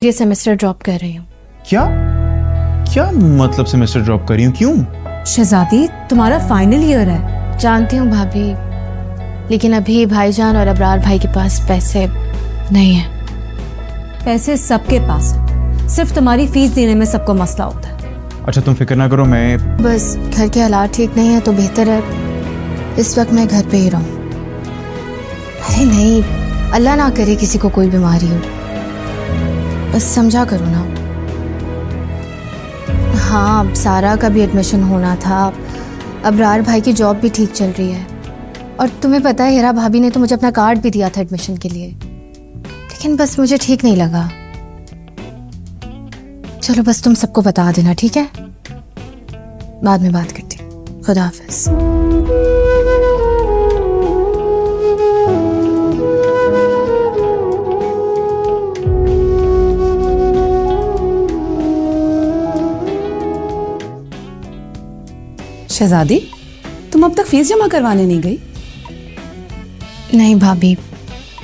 ये semester drop कर रही हूँ। क्या क्या मतलब सेमेस्टर ड्रॉप कर रही हूँ? क्यों? शहजादी, तुम्हारा फाइनल ईयर है। जानती हूँ भाभी, लेकिन अभी भाईजान और अबरार भाई के पास पैसे नहीं है। पैसे सबके पास है, सिर्फ तुम्हारी फीस देने में सबको मसला होता है। अच्छा तुम फिक्र ना करो, मैं बस घर के हालात ठीक नहीं है तो बेहतर है इस वक्त मैं घर पे ही रहूँ। अरे नहीं, अल्लाह ना करे किसी को कोई बीमारी हो, बस समझा करो ना। हाँ, सारा का भी एडमिशन होना था, अबरार भाई की जॉब भी ठीक चल रही है, और तुम्हें पता है हिरा भाभी ने तो मुझे अपना कार्ड भी दिया था एडमिशन के लिए, लेकिन बस मुझे ठीक नहीं लगा। चलो बस तुम सबको बता देना, ठीक है? बाद में बात करती हूँ। खुदा हाफिज। शहजादी, तुम अब तक फीस जमा करवाने नहीं गई? नहीं भाभी,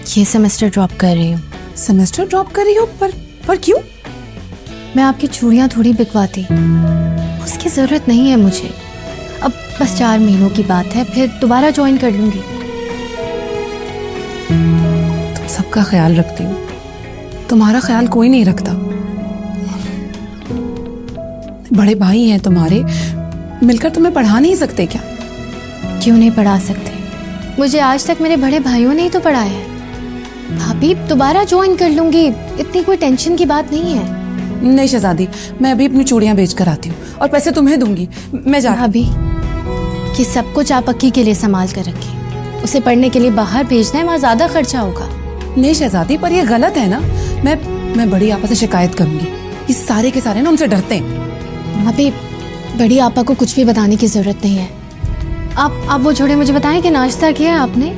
ये सेमेस्टर ड्रॉप कर रही हूँ। सेमेस्टर ड्रॉप कर रही हो? पर क्यों? मैं आपकी चूड़ियाँ थोड़ी बिकवाती, उसकी ज़रूरत नहीं है मुझे। अब बस 4 महीनों की बात है, फिर दोबारा ज्वाइन कर लूँगी। तुम सबका ख्याल रखती हो, तुम्हारा ख्याल कोई नहीं रखता। बड़े भाई हैं तुम्हारे, मिलकर तुम्हें पढ़ा नहीं सकते क्या? क्यों नहीं पढ़ा सकते? मुझे आज तक मेरे बड़े भाइयों ने ही तो पढ़ाया है। भाभी दोबारा ज्वाइन कर लूँगी, इतनी कोई टेंशन की बात नहीं है। नहीं शहजादी, मैं अभी अपनी चूड़ियां बेच कर आती हूँ और पैसे तुम्हें दूंगी। मैं जा भाभी, कि सब कुछ आप अक्की के लिए संभाल कर रखें, उसे पढ़ने के लिए बाहर भेजना है, वहाँ ज्यादा खर्चा होगा। नहीं शहजादी, पर ये गलत है ना। मैं बड़ी आपा से शिकायत करूंगी। ये सारे के सारे ना उनसे डरते हैं। भाभी, बड़ी आपा को कुछ भी बताने की जरूरत नहीं है। आप वो छोड़े, मुझे बताएं कि नाश्ता किया आपने?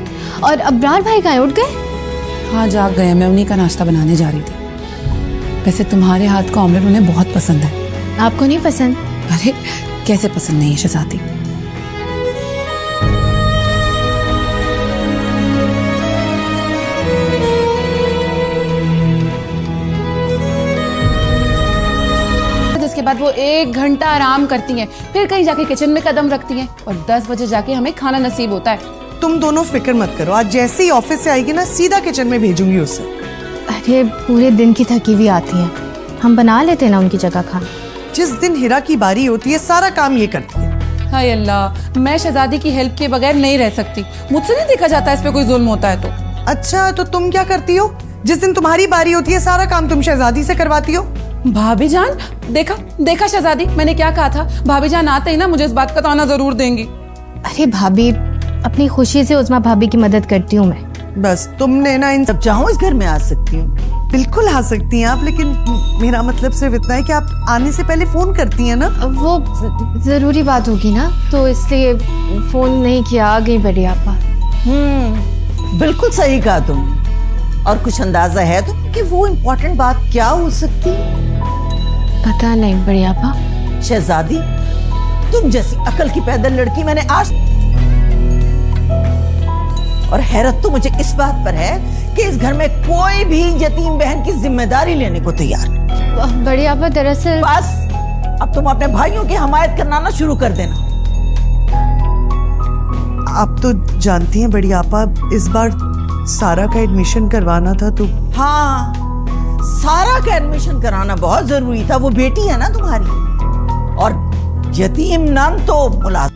और अबरार भाई कहाँ उठ गए? हाँ जाग गए, मैं उन्हीं का नाश्ता बनाने जा रही थी। वैसे तुम्हारे हाथ का ऑमलेट उन्हें बहुत पसंद है। आपको नहीं पसंद? अरे कैसे पसंद नहीं है शहजादी। जिसके बाद वो 1 घंटा आराम करती हैं, फिर कहीं जाके किचन में कदम रखती हैं, और 10 बजे जाके हमें खाना नसीब होता है। तुम दोनों फिक्र मत करो, आज जैसे ही ऑफिस से आएगी ना सीधा किचन में भेजूंगी उसे। अरे पूरे दिन की थकी हुई आती है, हम बना लेते ना उनकी जगह खाना। जिस दिन हिरा की बारी होती है सारा काम ये करती है। हाय अल्लाह, मैं शहजादी की हेल्प के बगैर नहीं रह सकती। मुझसे नहीं देखा जाता इस पे कोई जुल्म होता है तो। अच्छा तो तुम क्या करती हो? जिस दिन तुम्हारी बारी होती है सारा काम तुम शहजादी से करवाती हो। भाभी जान, देखा शहजादी, मैंने क्या कहा था? भाभी जान आते ही ना मुझे इस बात का ताना जरूर देंगी। अरे भाभी, अपनी खुशी से उस्मा भाभी की मदद करती हूँ मैं। बस तुमने ना इन जब चाहो इस घर में आ सकती हूँ। बिल्कुल आ सकती हैं आप, लेकिन मेरा मतलब सिर्फ इतना है कि आप आने से पहले फोन करती हैं ना। वो जरूरी बात होगी ना, तो इसलिए फोन नहीं किया। आ गई बड़ी आपा। बिल्कुल सही कहा तुम। और कुछ अंदाजा है तो कि वो इम्पोर्टेंट बात क्या हो सकती? पता नहीं बड़ी आपा। शहजादी, तुम जैसी अकल की पैदल लड़की मैंने आज, और हैरत तो मुझे इस बात पर है कि इस घर में कोई भी यतीम बहन की जिम्मेदारी लेने को तैयार नहीं। बड़ी आपा दरअसल बस अब तुम अपने भाइयों की हमायत करना ना शुरू कर देना। आप तो जानती हैं बड़ी आपा, इस बार सारा का एडमिशन करवाना था तो। हाँ, सारा का एडमिशन कराना बहुत जरूरी था। वो बेटी है ना तुम्हारी, और यतीम नाम तो मुलाजिम